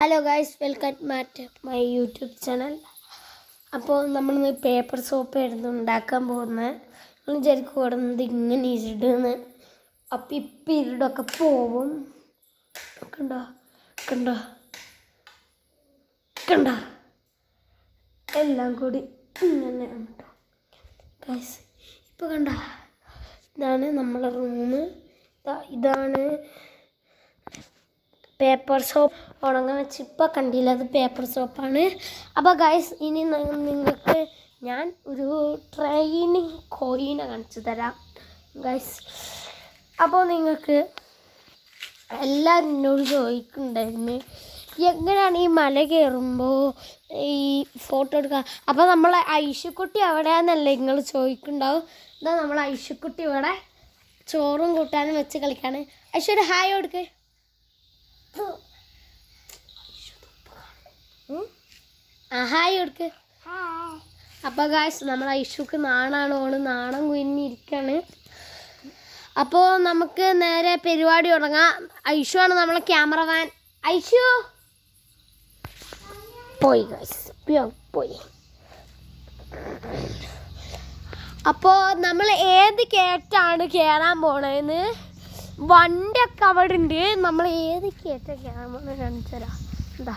Hello guys, welcome back my YouTube channel. അപ്പോൾ നമ്മളിന്ന് paper soap ആയിരുന്നു ഉണ്ടാക്കാൻ പോകുന്നത്. നമ്മൾ വിചാരിക്കും ഓടുന്നത് ഇങ്ങനെ ഇരുടുന്ന്. അപ്പം ഇപ്പം ഇരുടൊക്കെ പോവും. കണ്ടോ കണ്ടോ കണ്ടോ, എല്ലാം കൂടി ഇങ്ങനെയാണ് കേട്ടോ ഗൈസ്. ഇപ്പോൾ കണ്ടോ, ഇതാണ് നമ്മളെ റൂം. ഇതാണ് പേപ്പർ സോപ്പ് ഉണങ്ങാൻ വെച്ച്. ഇപ്പോൾ കണ്ടില്ല, അത് പേപ്പർ സോപ്പാണ്. അപ്പോൾ ഗൈസ്, ഇനി നിങ്ങൾക്ക് ഞാൻ ഒരു ട്രെയിനിങ് കോയിനെ കാണിച്ചു തരാം ഗൈസ്. അപ്പോൾ നിങ്ങൾക്ക് എല്ലാവരും എന്നോട് ചോദിക്കുന്നുണ്ടായിരുന്നു എങ്ങനെയാണ് ഈ മല കയറുമ്പോൾ ഈ ഫോട്ടോ എടുക്കുക. അപ്പോൾ നമ്മളെ ഐഷുക്കുട്ടി എവിടെയാണെന്നല്ലേ നിങ്ങൾ ചോദിക്കുന്നുണ്ടാവും. ഇതാ നമ്മളെ ഐഷുക്കുട്ടി ഇവിടെ ചോറും കൂട്ടാനും വെച്ച് കളിക്കാണ്. ഐഷു ഒരു ഹായ് കൊടുക്ക്. ഹായ് കൊടുക്ക്. അപ്പോൾ ഗായ്സ്, നമ്മൾ ഐഷുക്ക് നാണാണ്, ഓള് നാണം കുഞ്ഞിരിക്കാണ്. അപ്പോൾ നമുക്ക് നേരെ പരിപാടി തുടങ്ങാം. ഐഷു ആണ് നമ്മളെ ക്യാമറമാൻ. ഐഷു പോയി ഗായ്സ്, പോയി. അപ്പോൾ നമ്മൾ ഏത് കയറ്റാണ് കയറാൻ പോണതെന്ന് വണ്ടിയൊക്കെ അവിടെ ഉണ്ട്. നമ്മൾ ഏത് കയറ്റം കയറാൻ പോണെന്ന് കാണിച്ചു തരാം. എന്താ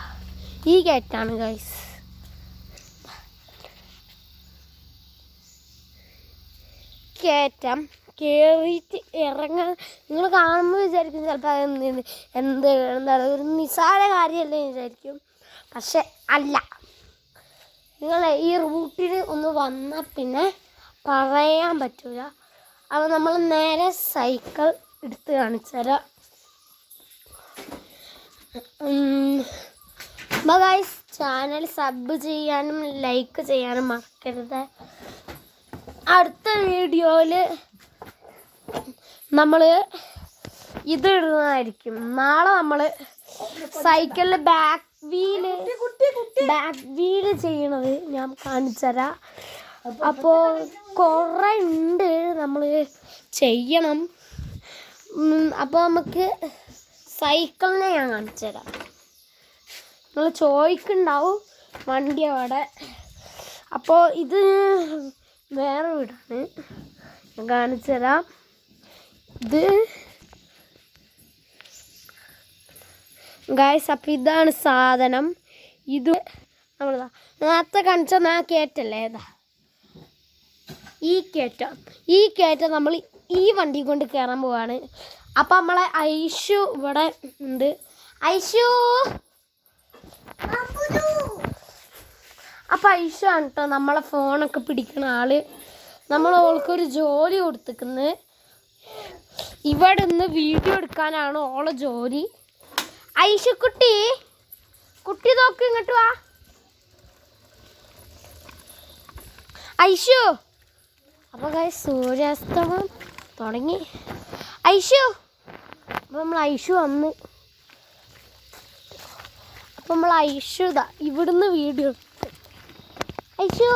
ഈ കയറ്റാണ് ഗൈസ്. കയറ്റം കയറിയിട്ട് ഇറങ്ങാൻ നിങ്ങൾ കാണുമ്പോൾ വിചാരിക്കും ചിലപ്പോൾ എന്താ ഒരു നിസ്സാര കാര്യമല്ലേ വിചാരിക്കും. പക്ഷെ അല്ല, നിങ്ങൾ ഈ റൂട്ടിൽ ഒന്ന് വന്നാൽ പിന്നെ പറയാൻ പറ്റില്ല. അപ്പോൾ നമ്മൾ നേരെ സൈക്കിൾ എടുത്ത് കാണിച്ചു തരാം. അപ്പോൾ ഗൈസ്, ചാനൽ സബ് ചെയ്യാനും ലൈക്ക് ചെയ്യാനും മറക്കരുത്. അടുത്ത വീഡിയോയിൽ നമ്മൾ ഇത് ഇടുന്നതായിരിക്കും. നാളെ നമ്മൾ സൈക്കിളിൽ ബാക്ക് വീല് ചെയ്യണത് ഞാൻ കാണിച്ചു തരാം. അപ്പോൾ കുറേ ഉണ്ട് നമ്മൾ ചെയ്യണം. അപ്പോൾ നമുക്ക് സൈക്കിളിനെ ഞാൻ കാണിച്ചു തരാം. നിങ്ങൾ ചോദിക്കുന്നുണ്ടാവും വണ്ടി അവിടെ. അപ്പോൾ ഇത് വേറെ വീടാണ്, ഞാൻ കാണിച്ചു തരാം. ഇത് ഗായ്സ്, അപ്പോൾ ഇതാണ് സാധനം. ഇത് നമ്മളതാ നേരത്തെ കാണിച്ച കയറ്റല്ലേ, ഏതാ ഈ കയറ്റം നമ്മൾ ഈ വണ്ടി കൊണ്ട് കയറാൻ പോവാണ്. അപ്പം നമ്മളെ ഐഷു ഇവിടെ ഉണ്ട്. ഐഷു, അപ്പം ഐഷു ആണ് കേട്ടോ നമ്മളെ ഫോണൊക്കെ പിടിക്കുന്ന ആള്. നമ്മൾ ഓൾക്കൊരു ജോലി കൊടുത്തിരിക്കുന്നത്. ഇവിടെ നിന്ന് വീഡിയോ എടുക്കാനാണ് ഓളെ ജോലി. ഐഷുക്കുട്ടി, കുട്ടി നോക്ക്, ഇങ്ങോട്ട് വാ ഐഷു. അപ്പോൾ ഗൈസ്, സൂര്യാസ്തമം തുടങ്ങി. ഐഷു, അപ്പോൾ നമ്മൾ ഐഷു വന്ന്. അപ്പോൾ നമ്മൾ ഐഷു ഇവിടുന്ന് വീഡിയോ എടുക്ക്. ഐഷു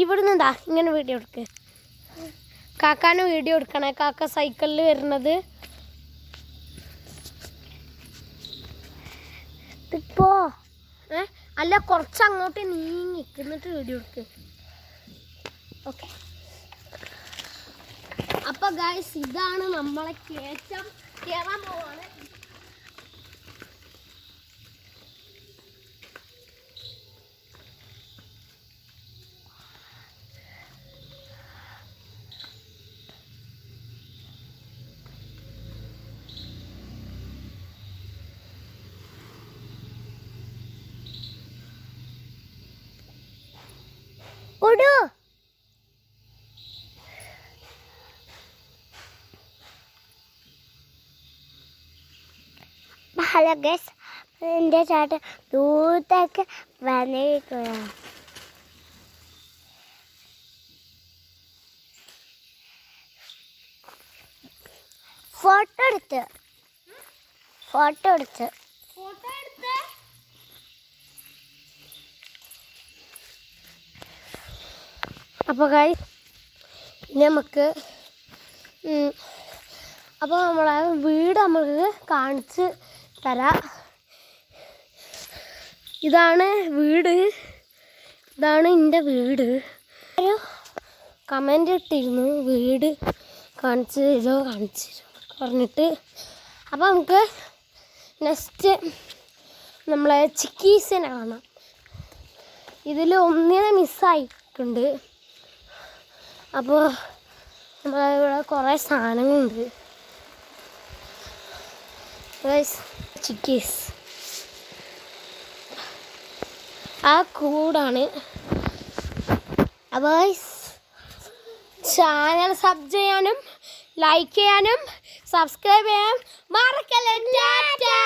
ഇവിടുന്ന് ഇങ്ങനെ വീഡിയോ എടുക്ക്. കാക്കാന് വീഡിയോ എടുക്കണേ. കാക്ക സൈക്കിളിൽ വരുന്നത്. ഇപ്പോ അല്ല, കുറച്ച് അങ്ങോട്ട് നീങ്ങി എന്നിട്ട് വീഡിയോ എടുക്ക്. ഓക്കെ. അപ്പോൾ ഗൈസ്, ഇതാണ് നമ്മളെ കയറ്റം. കയറാൻ പോവാണ്. ഓടോ. ഹലോ ഗൈസ്, എൻ്റെ ചേട്ടൻ ദൂരത്തേക്ക് വന്നിരിക്കുകയാണ്. ഫോട്ടോ എടുത്ത്. അപ്പോൾ ഗൈസ്, നമുക്ക് അപ്പോൾ നമ്മളെ വീട് നമ്മൾക്ക് കാണിച്ച് തരാം. ഇതാണ് വീട്, ഇതാണ് എൻ്റെ വീട്. ഒരു കമൻ്റ് ഇട്ടിരുന്നു വീട് കാണിച്ചു പറഞ്ഞിട്ട്. അപ്പോൾ നമുക്ക് നെക്സ്റ്റ് നമ്മളെ ചിക്കീസിനെ കാണാം. ഇതിൽ ഒന്നിനെ മിസ്സായിട്ടുണ്ട്. അപ്പോൾ നമ്മളിവിടെ കുറേ സാധനങ്ങളുണ്ട്. ചിക്കീസ് ആ കൂടാണ്. അപ്പോൾ ചാനൽ സബ് ചെയ്യാനും ലൈക്ക് ചെയ്യാനും സബ്സ്ക്രൈബ് ചെയ്യാനും മറക്കല്ലേ. ടാറ്റാ.